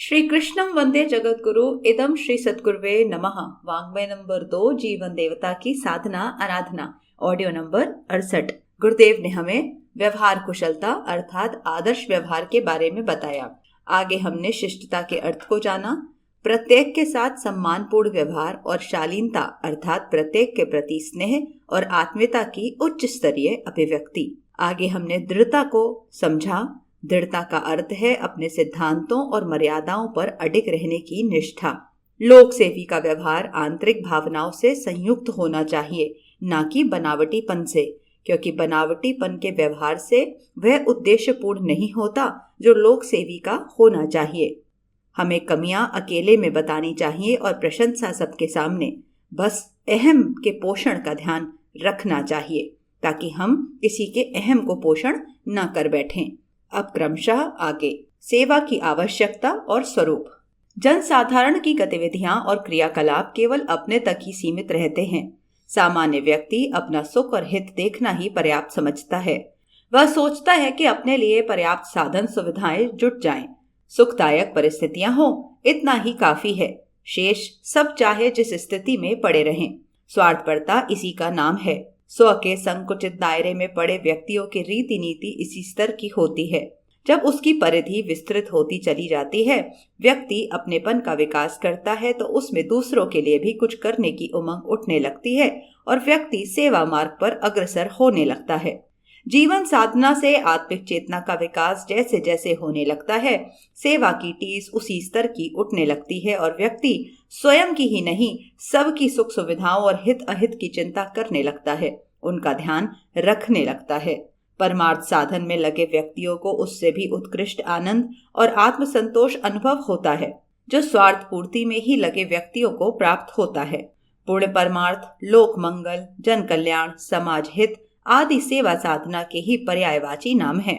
श्री कृष्णम वंदे जगत गुरु इदम श्री सद्गुरुवे नमः। वांग्मय नंबर 2, जीवन देवता की साधना आराधना, ऑडियो नंबर 68। गुरुदेव ने हमें व्यवहार कुशलता अर्थात आदर्श व्यवहार के बारे में बताया। आगे हमने शिष्टता के अर्थ को जाना, प्रत्येक के साथ सम्मानपूर्ण व्यवहार और शालीनता अर्थात प्रत्येक के प्रति स्नेह और आत्मीयता की उच्च स्तरीय अभिव्यक्ति। आगे हमने दृढ़ता को समझा। दृढ़ता का अर्थ है अपने सिद्धांतों और मर्यादाओं पर अडिग रहने की निष्ठा। लोक सेवी का व्यवहार आंतरिक भावनाओं से संयुक्त होना चाहिए, न कि बनावटीपन से, क्योंकि बनावटीपन के व्यवहार से वह उद्देश्यपूर्ण नहीं होता जो लोक सेवी का होना चाहिए। हमें कमियां अकेले में बतानी चाहिए और प्रशंसा सबके सामने। बस अहम के पोषण का ध्यान रखना चाहिए ताकि हम किसी के अहम को पोषण न कर बैठें। अब क्रमशः आगे सेवा की आवश्यकता और स्वरूप। जनसाधारण की गतिविधियां और क्रियाकलाप केवल अपने तक ही सीमित रहते हैं। सामान्य व्यक्ति अपना सुख और हित देखना ही पर्याप्त समझता है। वह सोचता है कि अपने लिए पर्याप्त साधन सुविधाएं जुट जाएं, सुखदायक परिस्थितियां हो, इतना ही काफी है। शेष सब चाहे जिस स्थिति में पड़े रहें। स्वार्थपरता इसी का नाम है। स्व के संकुचित दायरे में पड़े व्यक्तियों की रीति नीति इसी स्तर की होती है। जब उसकी परिधि विस्तृत होती चली जाती है, व्यक्ति अपनेपन का विकास करता है तो उसमें दूसरों के लिए भी कुछ करने की उमंग उठने लगती है और व्यक्ति सेवा मार्ग पर अग्रसर होने लगता है। जीवन साधना से आत्मिक चेतना का विकास जैसे जैसे होने लगता है, सेवा की टीस उसी स्तर की उठने लगती है और व्यक्ति स्वयं की ही नहीं, सबकी सुख सुविधाओं और हित अहित की चिंता करने लगता है, उनका ध्यान रखने लगता है। परमार्थ साधन में लगे व्यक्तियों को उससे भी उत्कृष्ट आनंद और आत्मसंतोष अनुभव होता है, जो स्वार्थ पूर्ति में ही लगे व्यक्तियों को प्राप्त होता है। पूर्ण परमार्थ, लोक मंगल, जन कल्याण, समाज हित आदि सेवा साधना के ही पर्यायवाची नाम है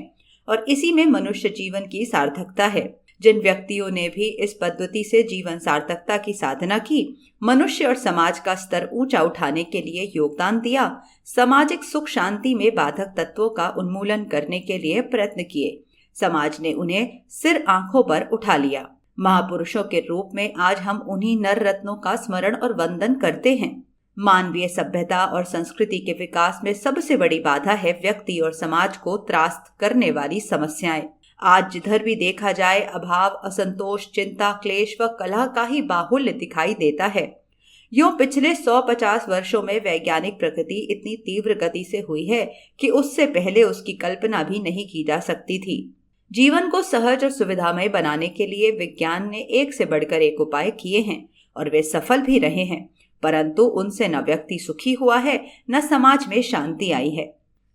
और इसी में मनुष्य जीवन की सार्थकता है। जिन व्यक्तियों ने भी इस पद्धति से जीवन सार्थकता की साधना की, मनुष्य और समाज का स्तर ऊंचा उठाने के लिए योगदान दिया, सामाजिक सुख शांति में बाधक तत्वों का उन्मूलन करने के लिए प्रयत्न किए, समाज ने उन्हें सिर आंखों पर उठा लिया। महापुरुषों के रूप में आज हम उन्हीं नर रत्नों का स्मरण और वंदन करते हैं। मानवीय सभ्यता और संस्कृति के विकास में सबसे बड़ी बाधा है व्यक्ति और समाज को त्रास्त करने वाली समस्याएं। आज जिधर भी देखा जाए अभाव, असंतोष, चिंता, क्लेश व कलह का ही बाहुल्य दिखाई देता है। यूं पिछले 150 वर्षों में वैज्ञानिक प्रगति इतनी तीव्र गति से हुई है कि उससे पहले उसकी कल्पना भी नहीं की जा सकती थी। जीवन को सहज और सुविधामय बनाने के लिए विज्ञान ने एक से बढ़कर एक उपाय किए हैं और वे सफल भी रहे हैं, परंतु उनसे न व्यक्ति सुखी हुआ है, न समाज में शांति आई है।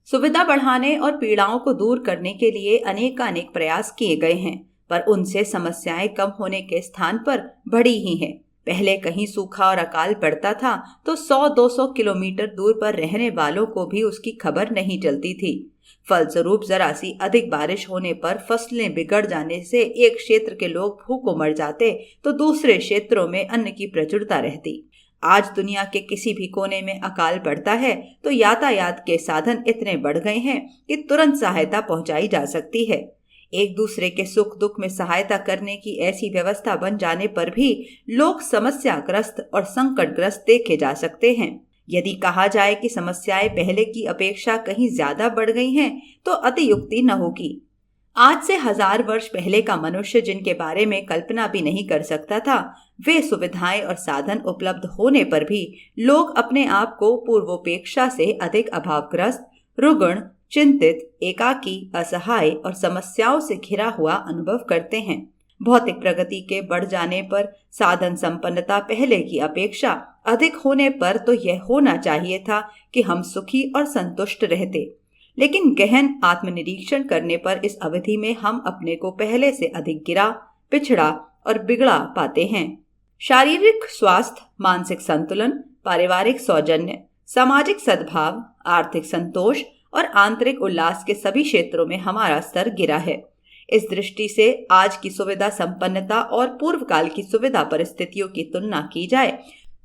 सुविधा बढ़ाने और पीड़ाओं को दूर करने के लिए अनेकानेक प्रयास किए गए हैं, पर उनसे समस्याएं कम होने के स्थान पर बढ़ी ही हैं। पहले कहीं सूखा और अकाल पड़ता था तो 100-200 किलोमीटर दूर पर रहने वालों को भी उसकी खबर नहीं चलती थी। फलस्वरूप जरा सी अधिक बारिश होने पर फसलें बिगड़ जाने से एक क्षेत्र के लोग भूखों मर जाते तो दूसरे क्षेत्रों में अन्न की प्रचुरता रहती। आज दुनिया के किसी भी कोने में अकाल पड़ता है तो यातायात के साधन इतने बढ़ गए हैं कि तुरंत सहायता पहुंचाई जा सकती है। एक दूसरे के सुख दुख में सहायता करने की ऐसी व्यवस्था बन जाने पर भी लोग समस्याग्रस्त और संकटग्रस्त देखे जा सकते हैं। यदि कहा जाए कि समस्याएं पहले की अपेक्षा कहीं ज्यादा बढ़ गई हैं तो अतियुक्ति न होगी। आज से 1000 वर्ष पहले का मनुष्य जिनके बारे में कल्पना भी नहीं कर सकता था, वे सुविधाएं और साधन उपलब्ध होने पर भी लोग अपने आप को पूर्वोपेक्षा से अधिक अभावग्रस्त, रुग्ण, चिंतित, एकाकी, असहाय और समस्याओं से घिरा हुआ अनुभव करते हैं। भौतिक प्रगति के बढ़ जाने पर साधन संपन्नता पहले की अपेक्षा अधिक होने पर तो यह होना चाहिए था कि हम सुखी और संतुष्ट रहते, लेकिन गहन आत्मनिरीक्षण करने पर इस अवधि में हम अपने को पहले से अधिक गिरा, पिछड़ा और बिगड़ा पाते हैं। शारीरिक स्वास्थ्य, मानसिक संतुलन, पारिवारिक सौजन्य, सामाजिक सद्भाव, आर्थिक संतोष और आंतरिक उल्लास के सभी क्षेत्रों में हमारा स्तर गिरा है। इस दृष्टि से आज की सुविधा संपन्नता और पूर्व काल की सुविधा परिस्थितियों की तुलना की जाए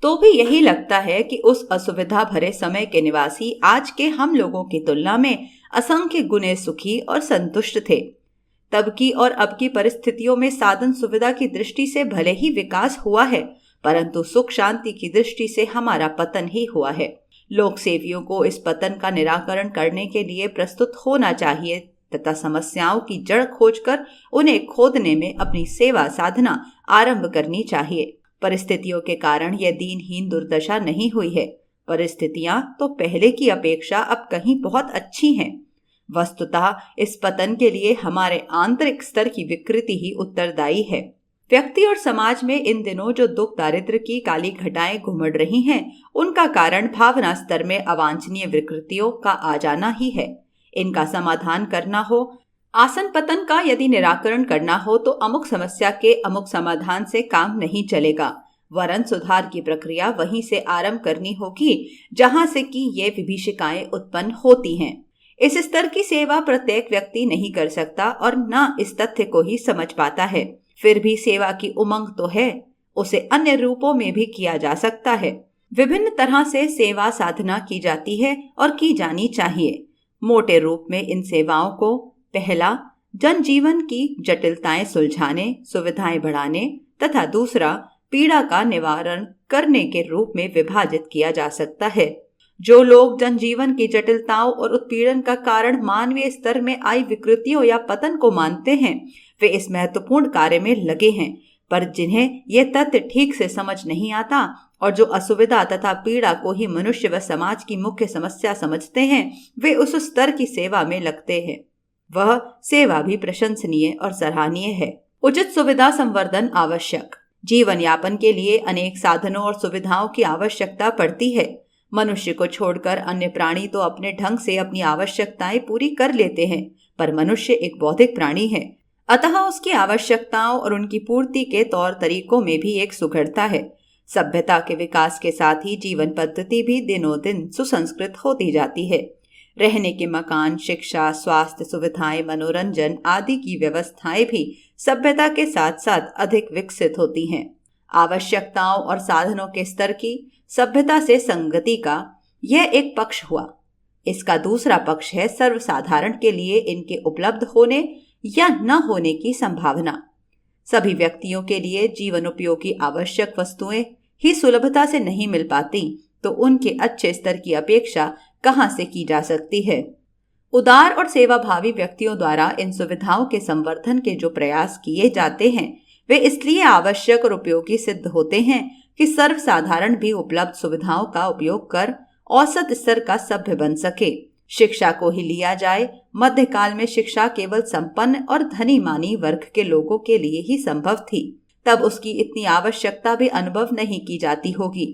तो भी यही लगता है कि उस असुविधा भरे समय के निवासी आज के हम लोगों की तुलना में असंख्य गुने सुखी और संतुष्ट थे। तब की और अब की परिस्थितियों में साधन सुविधा की दृष्टि से भले ही विकास हुआ है, परंतु सुख शांति की दृष्टि से हमारा पतन ही हुआ है। लोक सेवियों को इस पतन का निराकरण करने के लिए प्रस्तुत होना चाहिए तथा समस्याओं की जड़ खोजकर उन्हें खोदने में अपनी सेवा साधना आरंभ करनी चाहिए। परिस्थितियों के कारण यह दीनहीन दुर्दशा नहीं हुई है। परिस्थितियां तो पहले की अपेक्षा अब कहीं बहुत अच्छी हैं। वस्तुतः इस पतन के लिए हमारे आंतरिक स्तर की विकृति ही उत्तरदायी है। व्यक्ति और समाज में इन दिनों जो दुख दारिद्र्य की काली घटाएं घुमड़ रही हैं, उनका कारण भावना स्तर में अवांछनीय विकृतियों का आ जाना ही है। इनका समाधान करना हो, आसन पतन का यदि निराकरण करना हो तो अमुक समस्या के अमुक समाधान से काम नहीं चलेगा, वरन सुधार की प्रक्रिया वहीं से आरंभ करनी होगी जहां से कि ये विभीषिकाएं उत्पन्न होती हैं। इस स्तर की सेवा प्रत्येक व्यक्ति नहीं कर सकता और न इस तथ्य को ही समझ पाता है। फिर भी सेवा की उमंग तो है, उसे अन्य रूपों में भी किया जा सकता है। विभिन्न तरह से सेवा साधना की जाती है और की जानी चाहिए। मोटे रूप में इन सेवाओं को पहला, जनजीवन की जटिलताएं सुलझाने, सुविधाएं बढ़ाने तथा दूसरा, पीड़ा का निवारण करने के रूप में विभाजित किया जा सकता है। जो लोग जनजीवन की जटिलताओं और उत्पीड़न का कारण मानवीय स्तर में आई विकृतियों या पतन को मानते हैं, वे इस महत्वपूर्ण कार्य में लगे हैं, पर जिन्हें यह तथ्य ठीक से समझ नहीं आता और जो असुविधा तथा पीड़ा को ही मनुष्य व समाज की मुख्य समस्या समझते हैं, वे उस स्तर की सेवा में लगते हैं। वह सेवा भी प्रशंसनीय और सराहनीय है। उचित सुविधा संवर्धन आवश्यक। जीवन यापन के लिए अनेक साधनों और सुविधाओं की आवश्यकता पड़ती है। मनुष्य को छोड़कर अन्य प्राणी तो अपने ढंग से अपनी आवश्यकताएं पूरी कर लेते हैं, पर मनुष्य एक बौद्धिक प्राणी है, अतः उसकी आवश्यकताओं और उनकी पूर्ति के तौर तरीकों में भी एक सुघड़ता है। सभ्यता के विकास के साथ ही जीवन पद्धति भी दिनों दिन सुसंस्कृत होती जाती है। रहने के मकान, शिक्षा, स्वास्थ्य सुविधाएं, मनोरंजन आदि की व्यवस्थाएं भी सभ्यता के साथ साथ अधिक विकसित होती हैं। आवश्यकताओं और साधनों के स्तर की सभ्यता से संगति का यह एक पक्ष हुआ। इसका दूसरा पक्ष है सर्वसाधारण के लिए इनके उपलब्ध होने या न होने की संभावना। सभी व्यक्तियों के लिए जीवन उपयोगी आवश्यक वस्तुएं ही सुलभता से नहीं मिल पाती, तो उनके अच्छे स्तर की अपेक्षा कहां से की जा सकती है। उदार और सेवाभावी व्यक्तियों द्वारा इन सुविधाओं के संवर्धन के जो प्रयास किए जाते हैं, वे इसलिए आवश्यक और उपयोगी सिद्ध होते हैं कि सर्वसाधारण भी उपलब्ध सुविधाओं का उपयोग कर औसत स्तर का सभ्य बन सके। शिक्षा को ही लिया जाए, मध्यकाल में शिक्षा केवल संपन्न और धनी मानी वर्ग के लोगों के लिए ही संभव थी। तब उसकी इतनी आवश्यकता भी अनुभव नहीं की जाती होगी,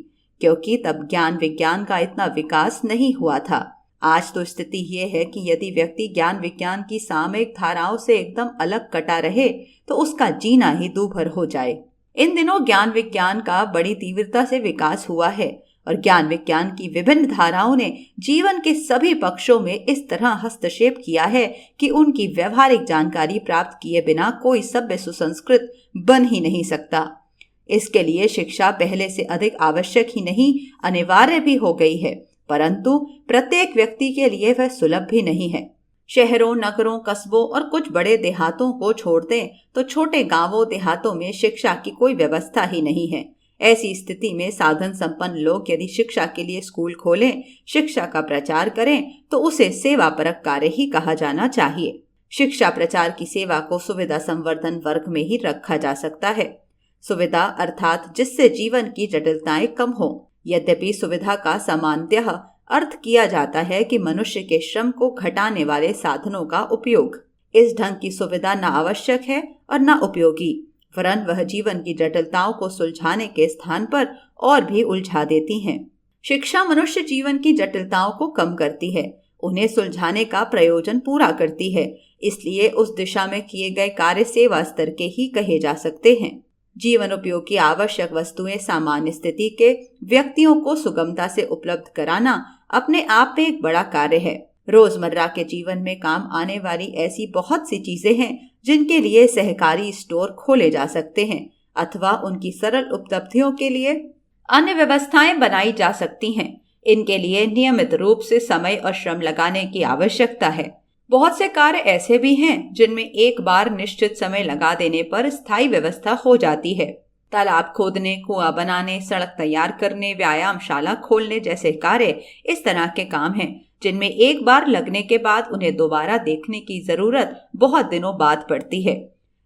क्योंकि तब ज्ञान विज्ञान का इतना विकास नहीं हुआ था। आज तो स्थिति यह है कि यदि व्यक्ति ज्ञान विज्ञान की सामयिक धाराओं से एकदम अलग कटा रहे तो उसका जीना ही दूभर हो जाए। इन दिनों ज्ञान विज्ञान का बड़ी तीव्रता से विकास हुआ है और ज्ञान विज्ञान की विभिन्न धाराओं ने जीवन के सभी पक्षों में इस तरह हस्तक्षेप किया है कि उनकी व्यवहारिक जानकारी प्राप्त किए बिना कोई सभ्य सुसंस्कृत बन ही नहीं सकता। इसके लिए शिक्षा पहले से अधिक आवश्यक ही नहीं, अनिवार्य भी हो गई है, परंतु प्रत्येक व्यक्ति के लिए वह सुलभ भी नहीं है। शहरों, नगरों, कस्बों और कुछ बड़े देहातों को छोड़ दें तो छोटे गांवों देहातों में शिक्षा की कोई व्यवस्था ही नहीं है। ऐसी स्थिति में साधन संपन्न लोग यदि शिक्षा के लिए स्कूल खोलें, शिक्षा का प्रचार करें, तो उसे सेवापरक कार्य ही कहा जाना चाहिए। शिक्षा प्रचार की सेवा को सुविधा संवर्धन वर्ग में ही रखा जा सकता है। सुविधा अर्थात जिससे जीवन की जटिलताएं कम हो। यद्यपि सुविधा का सामान्यतः अर्थ किया जाता है कि मनुष्य के श्रम को घटाने वाले साधनों का उपयोग। इस ढंग की सुविधा न आवश्यक है और न उपयोगी, वरन वह जीवन की जटिलताओं को सुलझाने के स्थान पर और भी उलझा देती हैं। शिक्षा मनुष्य जीवन की जटिलताओं को कम करती है, उन्हें सुलझाने का प्रयोजन पूरा करती है। इसलिए उस दिशा में किए गए कार्य सेवा स्तर के ही कहे जा सकते हैं। जीवन उपयोगी आवश्यक वस्तुएं सामान्य स्थिति के व्यक्तियों को सुगमता से उपलब्ध कराना अपने आप में एक बड़ा कार्य है। रोजमर्रा के जीवन में काम आने वाली ऐसी बहुत सी चीजें हैं जिनके लिए सहकारी स्टोर खोले जा सकते हैं अथवा उनकी सरल उपलब्धियों के लिए अन्य व्यवस्थाएं बनाई जा सकती हैं। इनके लिए नियमित रूप से समय और श्रम लगाने की आवश्यकता है। बहुत से कार्य ऐसे भी हैं जिनमें एक बार निश्चित समय लगा देने पर स्थायी व्यवस्था हो जाती है। तालाब खोदने, कुआं बनाने, सड़क तैयार करने, व्यायामशाला खोलने जैसे कार्य इस तरह के काम हैं जिनमें एक बार लगने के बाद उन्हें दोबारा देखने की जरूरत बहुत दिनों बाद पड़ती है।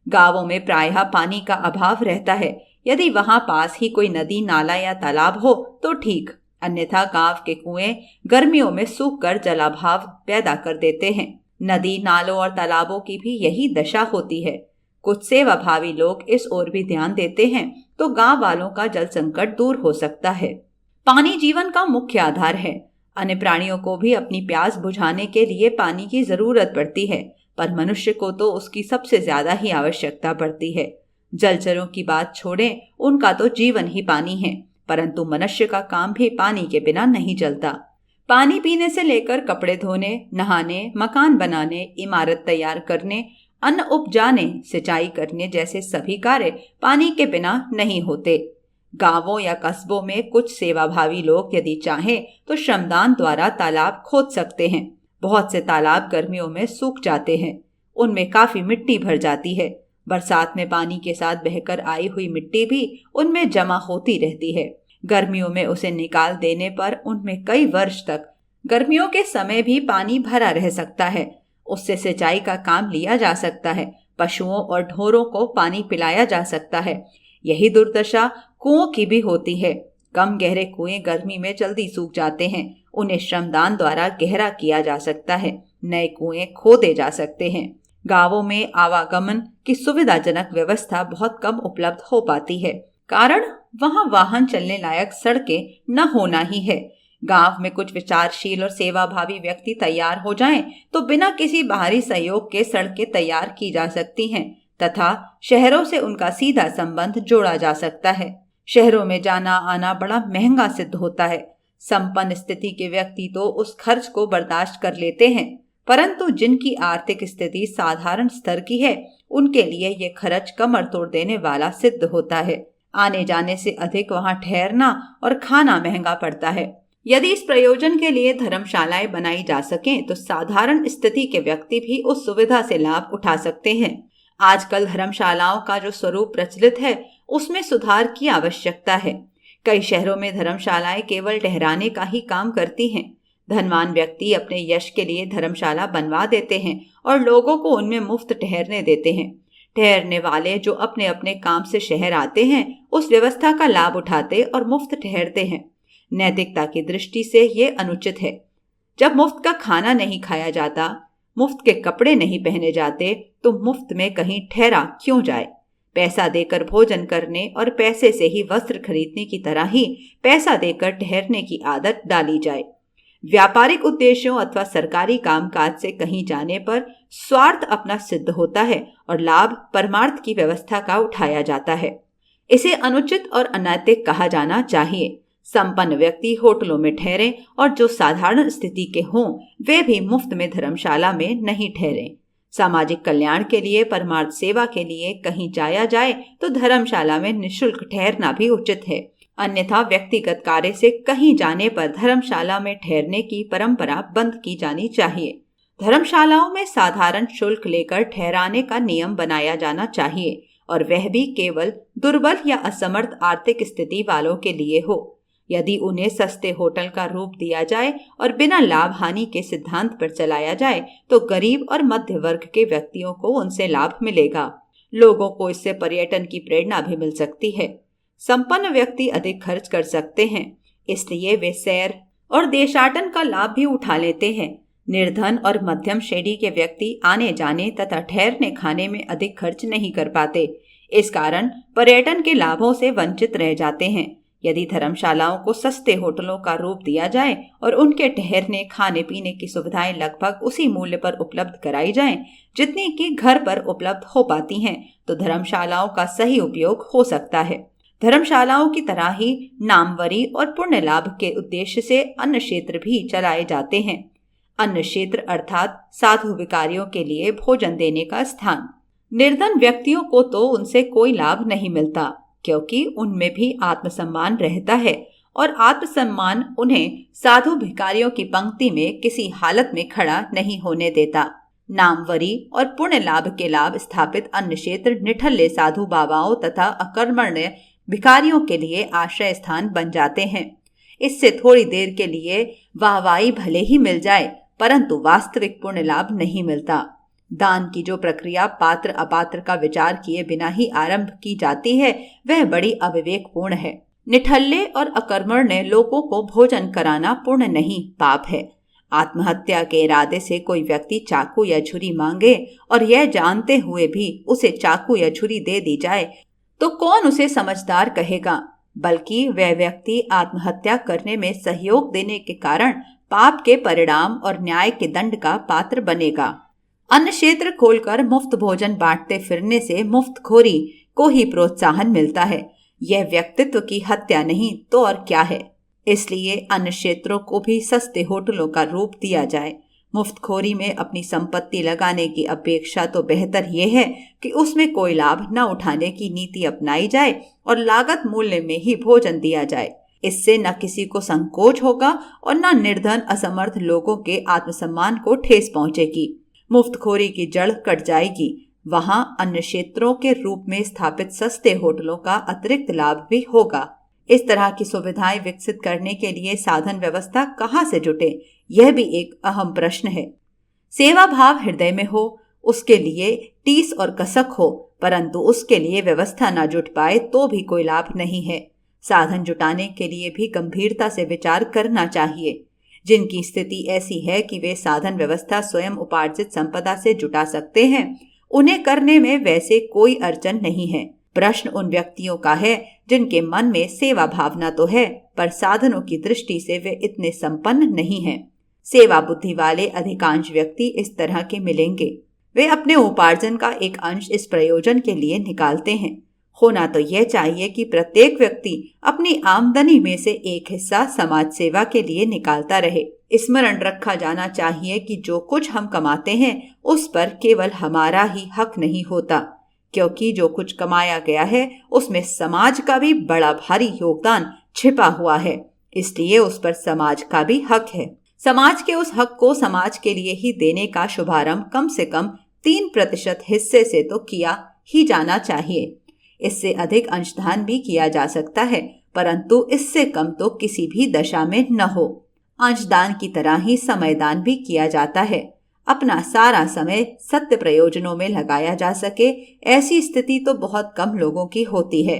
गांवों में प्रायः पानी का अभाव रहता है। यदि वहां पास ही कोई नदी, नाला या तालाब हो तो ठीक, अन्यथा गांव के कुएं गर्मियों में सूख कर जलाभाव पैदा कर देते हैं। नदी, नालों और तालाबों की भी यही दशा होती है। कुछ सेवाभावी लोग इस ओर भी ध्यान देते हैं तो गांव वालों का जल संकट दूर हो सकता है। पानी जीवन का मुख्य आधार है। अन्य प्राणियों को भी अपनी प्यास बुझाने के लिए पानी की जरूरत पड़ती है, पर मनुष्य को तो उसकी सबसे ज्यादा ही आवश्यकता पड़ती है। जलचरों की बात छोड़ें, उनका तो जीवन ही पानी है, परंतु मनुष्य का काम भी पानी के बिना नहीं चलता। पानी पीने से लेकर कपड़े धोने, नहाने, मकान बनाने, इमारत तैयार करने, अन्न उपजाने, सिंचाई करने जैसे सभी कार्य पानी के बिना नहीं होते। गांवों या कस्बों में कुछ सेवाभावी लोग यदि चाहें तो श्रमदान द्वारा तालाब खोद सकते हैं। बहुत से तालाब गर्मियों में सूख जाते हैं, उनमें काफी मिट्टी भर जाती है। बरसात में पानी के साथ बहकर आई हुई मिट्टी भी उनमें जमा होती रहती है। गर्मियों में उसे निकाल देने पर उनमें कई वर्ष तक गर्मियों के समय भी पानी भरा रह सकता है। उससे सिंचाई का काम लिया जा सकता है, पशुओं और ढोरों को पानी पिलाया जा सकता है। यही दुर्दशा कुओं की भी होती है। कम गहरे कुएं गर्मी में जल्दी सूख जाते हैं, उन्हें श्रमदान द्वारा गहरा किया जा सकता है, नए कुएं खोदे जा सकते हैं। गांवों में आवागमन की सुविधाजनक व्यवस्था बहुत कम उपलब्ध हो पाती है, कारण वहां वाहन चलने लायक सड़कें न होना ही है। गांव में कुछ विचारशील और सेवाभावी व्यक्ति तैयार हो जाएं तो बिना किसी बाहरी सहयोग के सड़कें तैयार की जा सकती हैं तथा शहरों से उनका सीधा संबंध जोड़ा जा सकता है। शहरों में जाना आना बड़ा महंगा सिद्ध होता है। संपन्न स्थिति के व्यक्ति तो उस खर्च को बर्दाश्त कर लेते हैं, परंतु जिनकी आर्थिक स्थिति साधारण स्तर की है उनके लिए ये खर्च कमर तोड़ देने वाला सिद्ध होता है। आने जाने से अधिक वहां ठहरना और खाना महंगा पड़ता है। यदि इस प्रयोजन के लिए धर्मशालाएं बनाई जा सकें तो साधारण स्थिति के व्यक्ति भी उस सुविधा से लाभ उठा सकते हैं। आजकल धर्मशालाओं का जो स्वरूप प्रचलित है उसमें सुधार की आवश्यकता है। कई शहरों में धर्मशालाएं केवल ठहराने का ही काम करती हैं। धनवान व्यक्ति अपने यश के लिए धर्मशाला बनवा देते हैं और लोगों को उनमें मुफ्त ठहरने देते हैं। ठहरने वाले जो अपने अपने काम से शहर आते हैं उस व्यवस्था का लाभ उठाते और मुफ्त ठहरते हैं। नैतिकता की दृष्टि से ये अनुचित है। जब मुफ्त का खाना नहीं खाया जाता, मुफ्त के कपड़े नहीं पहने जाते, तो मुफ्त में कहीं ठहरा क्यों जाए। पैसा देकर भोजन करने और पैसे से ही वस्त्र खरीदने की तरह ही पैसा देकर ठहरने की आदत डाली जाए। व्यापारिक उद्देश्यों अथवा सरकारी कामकाज से कहीं जाने पर स्वार्थ अपना सिद्ध होता है और लाभ परमार्थ की व्यवस्था का उठाया जाता है। इसे अनुचित और अनैतिक कहा जाना चाहिए। संपन्न व्यक्ति होटलों में ठहरें और जो साधारण स्थिति के हों वे भी मुफ्त में धर्मशाला में नहीं ठहरें। सामाजिक कल्याण के लिए, परमार्थ सेवा के लिए कहीं जाया जाए तो धर्मशाला में निःशुल्क ठहरना भी उचित है। अन्यथा व्यक्तिगत कार्य से कहीं जाने पर धर्मशाला में ठहरने की परंपरा बंद की जानी चाहिए। धर्मशालाओं में साधारण शुल्क लेकर ठहराने का नियम बनाया जाना चाहिए और वह भी केवल दुर्बल या असमर्थ आर्थिक स्थिति वालों के लिए हो। यदि उन्हें सस्ते होटल का रूप दिया जाए और बिना लाभ हानि के सिद्धांत पर चलाया जाए तो गरीब और मध्य वर्ग के व्यक्तियों को उनसे लाभ मिलेगा। लोगों को इससे पर्यटन की प्रेरणा भी मिल सकती है। संपन्न व्यक्ति अधिक खर्च कर सकते हैं, इसलिए वे सैर और देशाटन का लाभ भी उठा लेते हैं। निर्धन और मध्यम श्रेणी के व्यक्ति आने जाने तथा ठहरने खाने में अधिक खर्च नहीं कर पाते। इस कारण पर्यटन के लाभों से वंचित रह जाते हैं। यदि धर्मशालाओं को सस्ते होटलों का रूप दिया जाए और उनके ठहरने खाने पीने की सुविधाएं लगभग उसी मूल्य पर उपलब्ध कराई जाएं जितनी कि घर पर उपलब्ध हो पाती हैं, तो धर्मशालाओं का सही उपयोग हो सकता है। धर्मशालाओं की तरह ही नामवरी और पुण्य लाभ के उद्देश्य से अन्न क्षेत्र भी चलाए जाते हैं। अन्न क्षेत्र अर्थात साधु विकारियों के लिए भोजन देने का स्थान। निर्धन व्यक्तियों को तो उनसे कोई लाभ नहीं मिलता, क्योंकि उनमें भी आत्मसम्मान रहता है और आत्मसम्मान उन्हें साधु भिखारियों की पंक्ति में किसी हालत में खड़ा नहीं होने देता। नामवरी और पुण्य लाभ के लाभ स्थापित अन्य क्षेत्र निठल्ले साधु बाबाओं तथा अकर्मण्य भिखारियों के लिए आश्रय स्थान बन जाते हैं। इससे थोड़ी देर के लिए वाहवाही भले ही मिल जाए, परंतु वास्तविक पुण्य लाभ नहीं मिलता। दान की जो प्रक्रिया पात्र अपात्र का विचार किए बिना ही आरंभ की जाती है, वह बड़ी अविवेकपूर्ण है। निठल्ले और अकर्मण्य लोगों को भोजन कराना पुण्य नहीं, पाप है। आत्महत्या के इरादे से कोई व्यक्ति चाकू या छुरी मांगे और यह जानते हुए भी उसे चाकू या छुरी दे दी जाए तो कौन उसे समझदार कहेगा, बल्कि वह व्यक्ति आत्महत्या करने में सहयोग देने के कारण पाप के परिणाम और न्याय के दंड का पात्र बनेगा। अन्न क्षेत्र खोलकर मुफ्त भोजन बांटते फिरने से मुफ्तखोरी को ही प्रोत्साहन मिलता है। यह व्यक्तित्व की हत्या नहीं तो और क्या है। इसलिए अन्य क्षेत्रों को भी सस्ते होटलों का रूप दिया जाए। मुफ्तखोरी में अपनी संपत्ति लगाने की अपेक्षा तो बेहतर यह है कि उसमें कोई लाभ न उठाने की नीति अपनाई जाए और लागत मूल्य में ही भोजन दिया जाए। इससे न किसी को संकोच होगा और न निर्धन असमर्थ लोगों के आत्मसम्मान को ठेस पहुंचेगी। मुफ्तखोरी की जड़ कट जाएगी। वहां अन्य क्षेत्रों के रूप में स्थापित सस्ते होटलों का अतिरिक्त लाभ भी होगा। इस तरह की सुविधाएं विकसित करने के लिए साधन व्यवस्था कहां से जुटे, यह भी एक अहम प्रश्न है। सेवा भाव हृदय में हो, उसके लिए टीस और कसक हो, परंतु उसके लिए व्यवस्था न जुट पाए तो भी कोई लाभ नहीं है। साधन जुटाने के लिए भी गंभीरता से विचार करना चाहिए। जिनकी स्थिति ऐसी है कि वे साधन व्यवस्था स्वयं उपार्जित संपदा से जुटा सकते हैं, उन्हें करने में वैसे कोई अड़चन नहीं है। प्रश्न उन व्यक्तियों का है जिनके मन में सेवा भावना तो है, पर साधनों की दृष्टि से वे इतने संपन्न नहीं हैं। सेवा बुद्धि वाले अधिकांश व्यक्ति इस तरह के मिलेंगे। वे अपने उपार्जन का एक अंश इस प्रयोजन के लिए निकालते हैं। होना तो यह चाहिए कि प्रत्येक व्यक्ति अपनी आमदनी में से एक हिस्सा समाज सेवा के लिए निकालता रहे। स्मरण रखा जाना चाहिए कि जो कुछ हम कमाते हैं उस पर केवल हमारा ही हक नहीं होता, क्योंकि जो कुछ कमाया गया है उसमें समाज का भी बड़ा भारी योगदान छिपा हुआ है। इसलिए उस पर समाज का भी हक है। समाज के उस हक को समाज के लिए ही देने का शुभारंभ कम से कम 3% हिस्से से तो किया ही जाना चाहिए। इससे अधिक अंशदान भी किया जा सकता है, परंतु इससे कम तो किसी भी दशा में न हो। अंशदान की तरह ही समयदान भी किया जाता है। अपना सारा समय सत्य प्रयोजनों में लगाया जा सके, ऐसी स्थिति तो बहुत कम लोगों की होती है।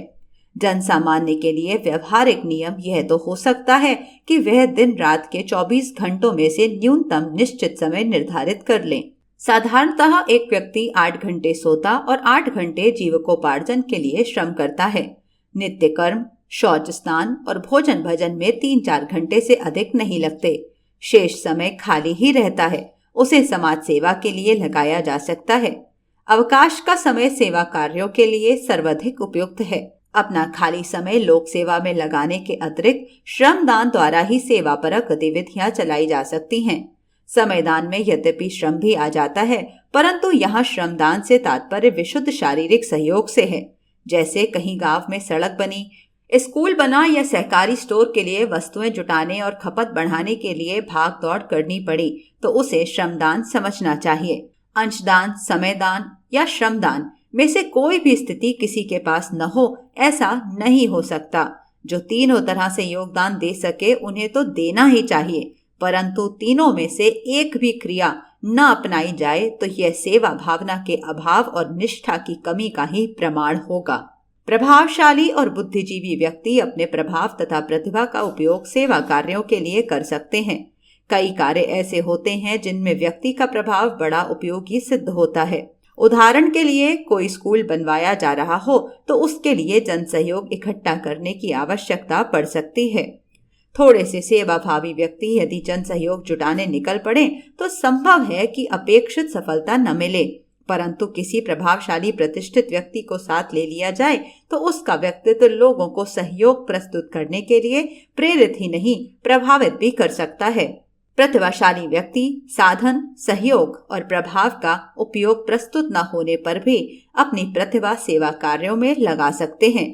जन सामान्य के लिए व्यवहारिक नियम यह तो हो सकता है कि वह दिन रात के 24 घंटों में से न्यूनतम निश्चित समय निर्धारित कर लें। साधारणतः एक व्यक्ति 8 घंटे सोता और 8 घंटे जीविकोपार्जन के लिए श्रम करता है। नित्य कर्म, शौच, स्नान और भोजन भजन में 3-4 घंटे से अधिक नहीं लगते। शेष समय खाली ही रहता है, उसे समाज सेवा के लिए लगाया जा सकता है। अवकाश का समय सेवा कार्यों के लिए सर्वाधिक उपयुक्त है। अपना खाली समय लोक सेवा में लगाने के अतिरिक्त श्रमदान द्वारा ही सेवापरक गतिविधियां चलाई जा सकती हैं। समयदान में यद्यपि श्रम भी आ जाता है, परंतु यहाँ श्रमदान से तात्पर्य विशुद्ध शारीरिक सहयोग से है। जैसे कहीं गांव में सड़क बनी, स्कूल बना या सहकारी स्टोर के लिए वस्तुएं जुटाने और खपत बढ़ाने के लिए भाग दौड़ करनी पड़ी, तो उसे श्रमदान समझना चाहिए। अंशदान, समयदान या श्रमदान में से कोई भी स्थिति किसी के पास न हो, ऐसा नहीं हो सकता। जो तीनों तरह से योगदान दे सके उन्हें तो देना ही चाहिए, परंतु तीनों में से एक भी क्रिया न अपनाई जाए तो यह सेवा भावना के अभाव और निष्ठा की कमी का ही प्रमाण होगा। प्रभावशाली और बुद्धिजीवी व्यक्ति अपने प्रभाव तथा प्रतिभा का उपयोग सेवा कार्यों के लिए कर सकते हैं। कई कार्य ऐसे होते हैं जिनमें व्यक्ति का प्रभाव बड़ा उपयोगी सिद्ध होता है। उदाहरण के लिए कोई स्कूल बनवाया जा रहा हो तो उसके लिए जन सहयोग इकट्ठा करने की आवश्यकता पड़ सकती है। थोड़े से सेवाभावी व्यक्ति यदि जन सहयोग जुटाने निकल पड़े तो संभव है कि अपेक्षित सफलता न मिले, परंतु किसी प्रभावशाली प्रतिष्ठित व्यक्ति को साथ ले लिया जाए तो उसका व्यक्तित्व लोगों को सहयोग प्रस्तुत करने के लिए प्रेरित ही नहीं प्रभावित भी कर सकता है। प्रतिभाशाली व्यक्ति साधन, सहयोग और प्रभाव का उपयोग प्रस्तुत न होने पर भी अपनी प्रतिभा सेवा कार्यों में लगा सकते हैं।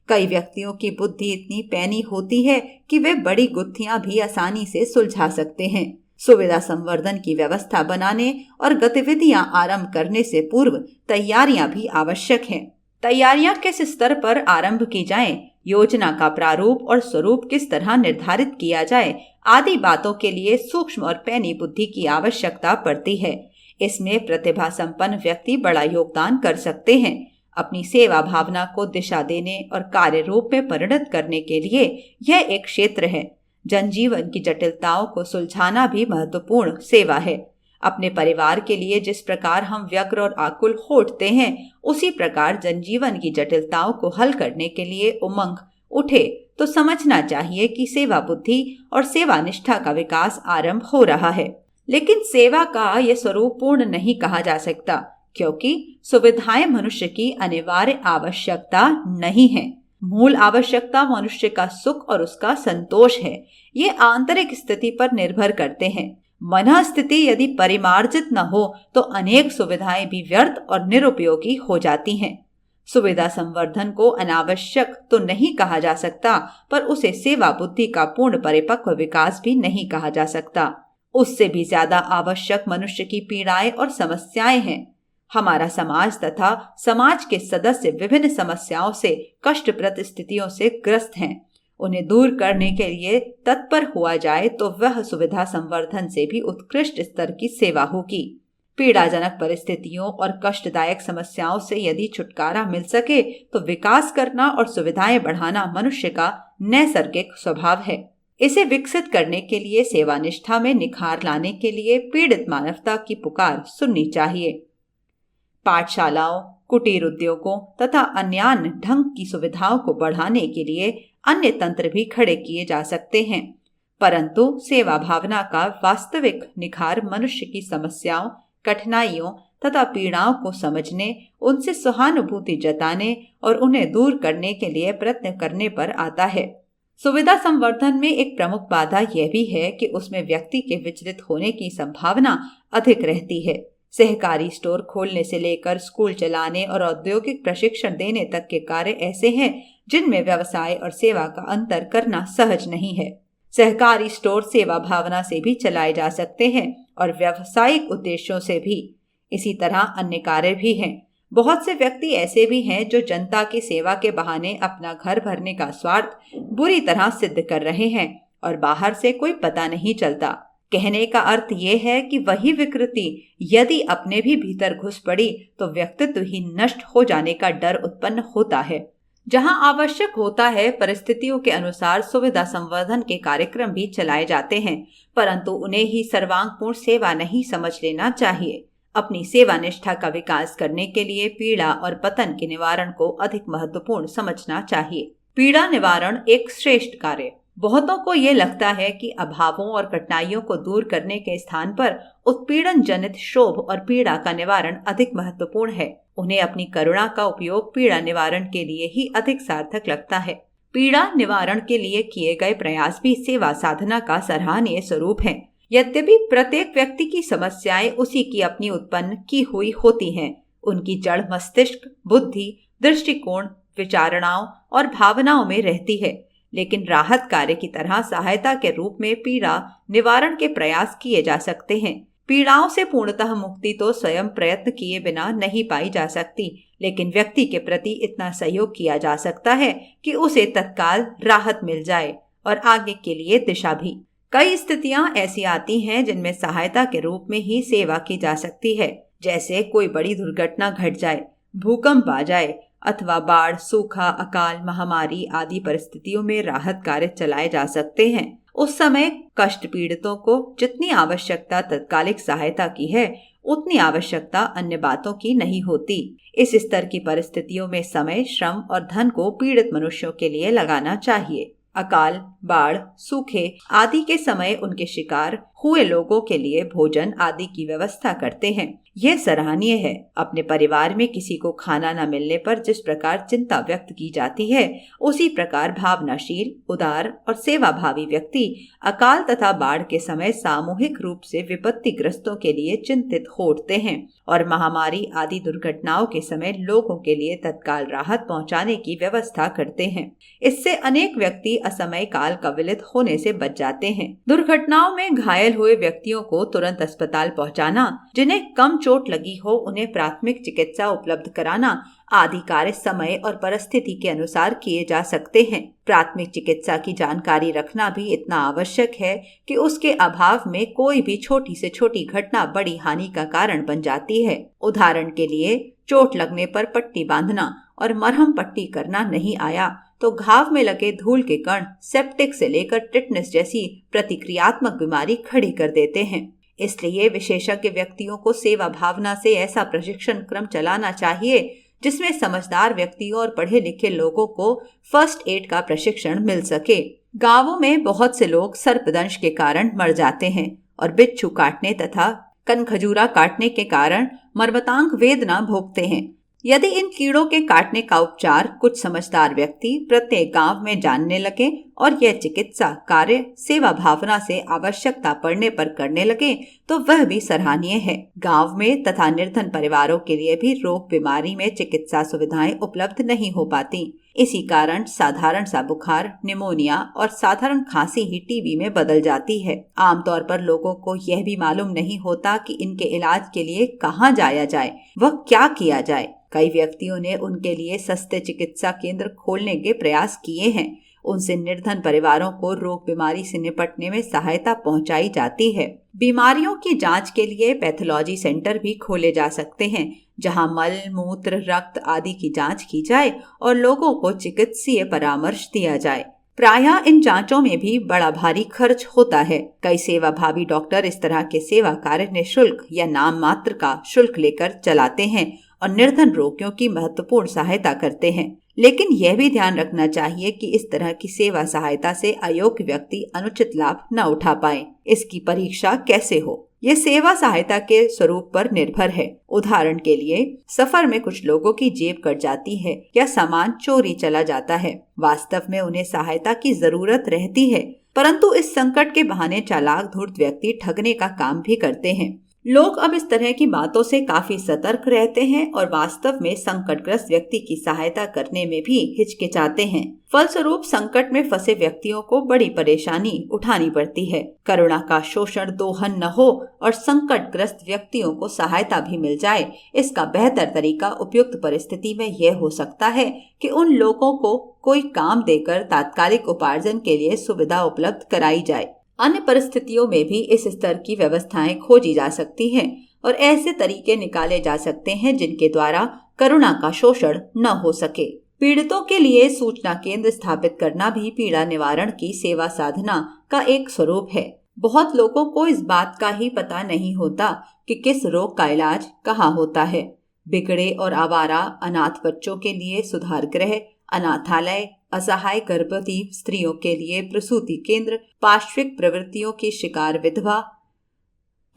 कई व्यक्तियों की बुद्धि इतनी पैनी होती है कि वे बड़ी गुत्थियां भी आसानी से सुलझा सकते हैं। सुविधा संवर्धन की व्यवस्था बनाने और गतिविधियां आरंभ करने से पूर्व तैयारियां भी आवश्यक हैं। तैयारियां किस स्तर पर आरंभ की जाएं, योजना का प्रारूप और स्वरूप किस तरह निर्धारित किया जाए आदि बातों के लिए सूक्ष्म और पैनी बुद्धि की आवश्यकता पड़ती है। इसमें प्रतिभा संपन्न व्यक्ति बड़ा योगदान कर सकते हैं। अपनी सेवा भावना को दिशा देने और कार्य रूप में परिणत करने के लिए यह एक क्षेत्र है। जनजीवन की जटिलताओं को सुलझाना भी महत्वपूर्ण सेवा है। अपने परिवार के लिए जिस प्रकार हम व्यग्र और आकुल हो उठते हैं, उसी प्रकार जनजीवन की जटिलताओं को हल करने के लिए उमंग उठे तो समझना चाहिए कि सेवा बुद्धि और सेवा निष्ठा का विकास आरंभ हो रहा है। लेकिन सेवा का यह स्वरूप पूर्ण नहीं कहा जा सकता, क्योंकि सुविधाएं मनुष्य की अनिवार्य आवश्यकता नहीं है। मूल आवश्यकता मनुष्य का सुख और उसका संतोष है। ये आंतरिक स्थिति पर निर्भर करते हैं। मन स्थिति यदि परिमार्जित न हो तो अनेक सुविधाएं भी व्यर्थ और निरुपयोगी हो जाती हैं। सुविधा संवर्धन को अनावश्यक तो नहीं कहा जा सकता, पर उसे सेवा बुद्धि का पूर्ण परिपक्व विकास भी नहीं कहा जा सकता। उससे भी ज्यादा आवश्यक मनुष्य की पीड़ाएं और समस्याएं हैं। हमारा समाज तथा समाज के सदस्य विभिन्न समस्याओं से कष्टप्रद स्थितियों से ग्रस्त हैं। उन्हें दूर करने के लिए तत्पर हुआ जाए तो वह सुविधा संवर्धन से भी उत्कृष्ट स्तर की सेवा होगी। पीड़ाजनक परिस्थितियों और कष्टदायक समस्याओं से यदि छुटकारा मिल सके तो विकास करना और सुविधाएं बढ़ाना मनुष्य का नैसर्गिक स्वभाव है। इसे विकसित करने के लिए सेवा निष्ठा में निखार लाने के लिए पीड़ित मानवता की पुकार सुननी चाहिए। पाठशालाओं, कुटीर उद्योगों तथा अन्य ढंग की सुविधाओं को बढ़ाने के लिए अन्य तंत्र भी खड़े किए जा सकते हैं, परंतु सेवा भावना का वास्तविक निखार मनुष्य की समस्याओं, कठिनाइयों तथा पीड़ाओं को समझने, उनसे सहानुभूति जताने और उन्हें दूर करने के लिए प्रयत्न करने पर आता है। सुविधा संवर्धन में एक प्रमुख बाधा यह भी है कि उसमें व्यक्ति के विचलित होने की संभावना अधिक रहती है। सहकारी स्टोर खोलने से लेकर स्कूल चलाने और औद्योगिक प्रशिक्षण देने तक के कार्य ऐसे हैं जिनमें व्यवसाय और सेवा का अंतर करना सहज नहीं है। सहकारी स्टोर सेवा भावना से भी चलाए जा सकते हैं और व्यावसायिक उद्देश्यों से भी। इसी तरह अन्य कार्य भी हैं। बहुत से व्यक्ति ऐसे भी हैं जो जनता की सेवा के बहाने अपना घर भरने का स्वार्थ बुरी तरह सिद्ध कर रहे हैं और बाहर से कोई पता नहीं चलता। कहने का अर्थ ये है कि वही विकृति यदि अपने भी भीतर घुस पड़ी तो व्यक्तित्व ही नष्ट हो जाने का डर उत्पन्न होता है। जहां आवश्यक होता है, परिस्थितियों के अनुसार सुविधा संवर्धन के कार्यक्रम भी चलाए जाते हैं, परंतु उन्हें ही सर्वांगपूर्ण सेवा नहीं समझ लेना चाहिए। अपनी सेवा निष्ठा का विकास करने के लिए पीड़ा और पतन के निवारण को अधिक महत्वपूर्ण समझना चाहिए। पीड़ा निवारण एक श्रेष्ठ कार्य। बहुतों को ये लगता है कि अभावों और कठिनाइयों को दूर करने के स्थान पर उत्पीड़न जनित क्षोभ और पीड़ा का निवारण अधिक महत्वपूर्ण है। उन्हें अपनी करुणा का उपयोग पीड़ा निवारण के लिए ही अधिक सार्थक लगता है। पीड़ा निवारण के लिए किए गए प्रयास भी सेवा साधना का सराहनीय स्वरूप है। यद्यपि प्रत्येक व्यक्ति की समस्याएं उसी की अपनी उत्पन्न की हुई होती हैं। उनकी जड़ मस्तिष्क, बुद्धि, दृष्टिकोण, विचारणाओं और भावनाओं में रहती है, लेकिन राहत कार्य की तरह सहायता के रूप में पीड़ा निवारण के प्रयास किए जा सकते हैं। पीड़ाओं से पूर्णतः मुक्ति तो स्वयं प्रयत्न किए बिना नहीं पाई जा सकती, लेकिन व्यक्ति के प्रति इतना सहयोग किया जा सकता है कि उसे तत्काल राहत मिल जाए और आगे के लिए दिशा भी। कई स्थितियां ऐसी आती हैं जिनमें सहायता के रूप में ही सेवा की जा सकती है, जैसे कोई बड़ी दुर्घटना घट जाए, भूकंप आ जाए अथवा बाढ़, सूखा, अकाल, महामारी आदि परिस्थितियों में राहत कार्य चलाए जा सकते हैं। उस समय कष्ट पीड़ितों को जितनी आवश्यकता तत्कालिक सहायता की है, उतनी आवश्यकता अन्य बातों की नहीं होती। इस स्तर की परिस्थितियों में समय, श्रम और धन को पीड़ित मनुष्यों के लिए लगाना चाहिए। अकाल, बाढ़, सूखे आदि के समय उनके शिकार हुए लोगों के लिए भोजन आदि की व्यवस्था करते हैं। यह सराहनीय है। अपने परिवार में किसी को खाना न मिलने पर जिस प्रकार चिंता व्यक्त की जाती है, उसी प्रकार भावनाशील, उदार और सेवाभावी व्यक्ति अकाल तथा बाढ़ के समय सामूहिक रूप से विपत्तिग्रस्तों के लिए चिंतित हो उठते हैं और महामारी आदि दुर्घटनाओं के समय लोगों के लिए तत्काल राहत पहुंचाने की व्यवस्था करते हैं। इससे अनेक व्यक्ति असमय काल कवलित होने से बच जाते हैं। दुर्घटनाओं में घायल हुए व्यक्तियों को तुरंत अस्पताल पहुंचाना, जिन्हें कम चोट लगी हो उन्हें प्राथमिक चिकित्सा उपलब्ध कराना आदि कार्य समय और परिस्थिति के अनुसार किए जा सकते हैं। प्राथमिक चिकित्सा की जानकारी रखना भी इतना आवश्यक है कि उसके अभाव में कोई भी छोटी से छोटी घटना बड़ी हानि का कारण बन जाती है। उदाहरण के लिए, चोट लगने पर पट्टी बांधना और मरहम पट्टी करना नहीं आया तो घाव में लगे धूल के कण सेप्टिक से लेकर टिटनेस जैसी प्रतिक्रियात्मक बीमारी खड़ी कर देते हैं। इसलिए विशेषज्ञ व्यक्तियों को सेवा भावना से ऐसा प्रशिक्षण क्रम चलाना चाहिए जिसमें समझदार व्यक्तियों और पढ़े लिखे लोगों को फर्स्ट एड का प्रशिक्षण मिल सके। गांवों में बहुत से लोग सर्पदंश के कारण मर जाते हैं और बिच्छू काटने तथा कनखजूरा काटने के कारण मर्मतांग वेदना भोगते हैं। यदि इन कीड़ों के काटने का उपचार कुछ समझदार व्यक्ति प्रत्येक गांव में जानने लगे और यह चिकित्सा कार्य सेवा भावना से आवश्यकता पड़ने पर करने लगे तो वह भी सराहनीय है। गांव में तथा निर्धन परिवारों के लिए भी रोग बीमारी में चिकित्सा सुविधाएं उपलब्ध नहीं हो पाती। इसी कारण साधारण सा बुखार, निमोनिया और साधारण खांसी ही टीबी में बदल जाती है। आमतौर पर लोगों को यह भी मालूम नहीं होता कि इनके इलाज के लिए कहाँ जाया जाए, वह क्या किया जाए। कई व्यक्तियों ने उनके लिए सस्ते चिकित्सा केंद्र खोलने के प्रयास किए हैं। उनसे निर्धन परिवारों को रोग बीमारी से निपटने में सहायता पहुंचाई जाती है। बीमारियों की जांच के लिए पैथोलॉजी सेंटर भी खोले जा सकते हैं, जहां मल, मूत्र, रक्त आदि की जांच की जाए और लोगों को चिकित्सीय परामर्श दिया जाए। प्रायः इन जांचों में भी बड़ा भारी खर्च होता है। कई सेवाभावी डॉक्टर इस तरह के सेवा कार्य निःशुल्क या नाम मात्र का शुल्क लेकर चलाते हैं और निर्धन रोगियों की महत्वपूर्ण सहायता करते हैं। लेकिन यह भी ध्यान रखना चाहिए कि इस तरह की सेवा सहायता से अयोग्य व्यक्ति अनुचित लाभ न उठा पाए। इसकी परीक्षा कैसे हो, यह सेवा सहायता के स्वरूप पर निर्भर है। उदाहरण के लिए, सफर में कुछ लोगों की जेब कट जाती है या सामान चोरी चला जाता है। वास्तव में उन्हें सहायता की जरूरत रहती है, परंतु इस संकट के बहाने चालाक धूर्त व्यक्ति ठगने का काम भी करते हैं। लोग अब इस तरह की बातों से काफी सतर्क रहते हैं और वास्तव में संकटग्रस्त व्यक्ति की सहायता करने में भी हिचकिचाते हैं। फलस्वरूप संकट में फंसे व्यक्तियों को बड़ी परेशानी उठानी पड़ती है। करुणा का शोषण दोहन न हो और संकटग्रस्त व्यक्तियों को सहायता भी मिल जाए, इसका बेहतर तरीका उपयुक्त परिस्थिति में यह हो सकता है कि उन लोगों को कोई काम देकर तात्कालिक उपार्जन के लिए सुविधा उपलब्ध कराई जाए। अन्य परिस्थितियों में भी इस स्तर की व्यवस्थाएं खोजी जा सकती हैं और ऐसे तरीके निकाले जा सकते हैं जिनके द्वारा करुणा का शोषण न हो सके। पीड़ितों के लिए सूचना केंद्र स्थापित करना भी पीड़ा निवारण की सेवा साधना का एक स्वरूप है। बहुत लोगों को इस बात का ही पता नहीं होता कि किस रोग का इलाज कहाँ होता है। बिगड़े और आवारा अनाथ बच्चों के लिए सुधार गृह, अनाथालय, असहाय गर्भवती स्त्रियों के लिए प्रसूति केंद्र, पार्श्विक प्रवृत्तियों की शिकार विधवा,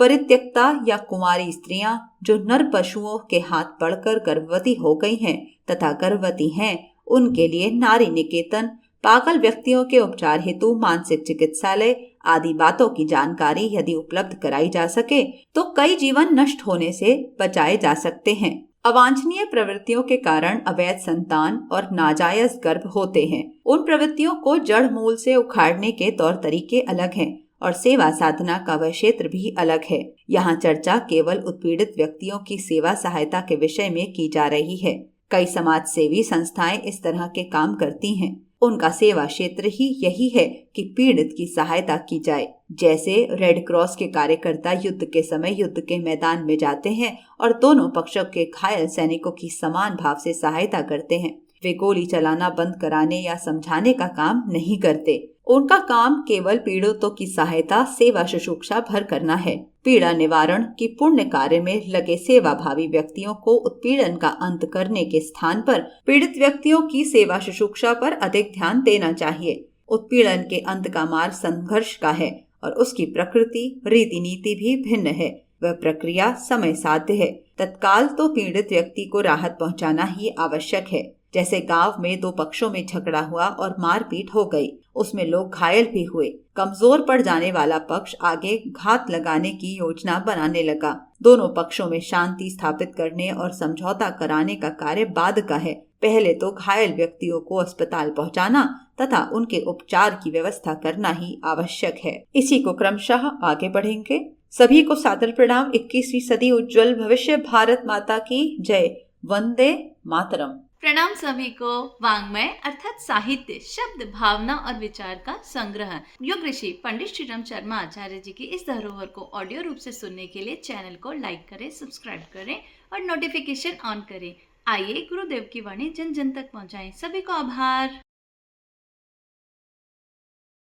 परित्यक्ता या कुमारी स्त्रियां जो नर पशुओं के हाथ पड़कर गर्भवती हो गई हैं तथा गर्भवती हैं, उनके लिए नारी निकेतन, पागल व्यक्तियों के उपचार हेतु मानसिक चिकित्सालय आदि बातों की जानकारी यदि उपलब्ध कराई जा सके तो कई जीवन नष्ट होने से बचाए जा सकते हैं। अवांछनीय प्रवृत्तियों के कारण अवैध संतान और नाजायज गर्भ होते हैं। उन प्रवृत्तियों को जड़ मूल से उखाड़ने के तौर तरीके अलग हैं और सेवा साधना का वह क्षेत्र भी अलग है। यहाँ चर्चा केवल उत्पीड़ित व्यक्तियों की सेवा सहायता के विषय में की जा रही है। कई समाज सेवी संस्थाएं इस तरह के काम करती हैं। उनका सेवा क्षेत्र ही यही है कि पीड़ित की सहायता की जाए। जैसे रेड क्रॉस के कार्यकर्ता युद्ध के समय युद्ध के मैदान में जाते हैं और दोनों पक्षों के घायल सैनिकों की समान भाव से सहायता करते हैं। वे गोली चलाना बंद कराने या समझाने का काम नहीं करते। उनका काम केवल पीड़ितों की सहायता, सेवा शुश्रूषा भर करना है। पीड़ा निवारण की पुण्य कार्य में लगे सेवा भावी व्यक्तियों को उत्पीड़न का अंत करने के स्थान पर पीड़ित व्यक्तियों की सेवा शुश्रूषा पर अधिक ध्यान देना चाहिए। उत्पीड़न के अंत का मार्ग संघर्ष का है और उसकी प्रकृति, रीति नीति भी भिन्न है। वह प्रक्रिया समय साध्य है। तत्काल तो पीड़ित व्यक्ति को राहत पहुंचाना ही आवश्यक है। जैसे गांव में दो पक्षों में झगड़ा हुआ और मारपीट हो गई, उसमें लोग घायल भी हुए। कमजोर पड़ जाने वाला पक्ष आगे घात लगाने की योजना बनाने लगा। दोनों पक्षों में शांति स्थापित करने और समझौता कराने का कार्य बाद का है। पहले तो घायल व्यक्तियों को अस्पताल पहुंचाना तथा उनके उपचार की व्यवस्था करना ही आवश्यक है। इसी को क्रमशः आगे बढ़ेंगे। सभी को सादर प्रणाम। 21वीं सदी उज्जवल भविष्य। भारत माता की जय। वंदे मातरम। प्रणाम सभी को। वाङ्मय अर्थात साहित्य, शब्द, भावना और विचार का संग्रह। योग ऋषि पंडित श्री राम शर्मा आचार्य जी की इस धरोहर को ऑडियो रूप से सुनने के लिए चैनल को लाइक करें, सब्सक्राइब करें और नोटिफिकेशन ऑन करें। आइए गुरुदेव की वाणी जन जन तक पहुंचाएं। सभी को आभार।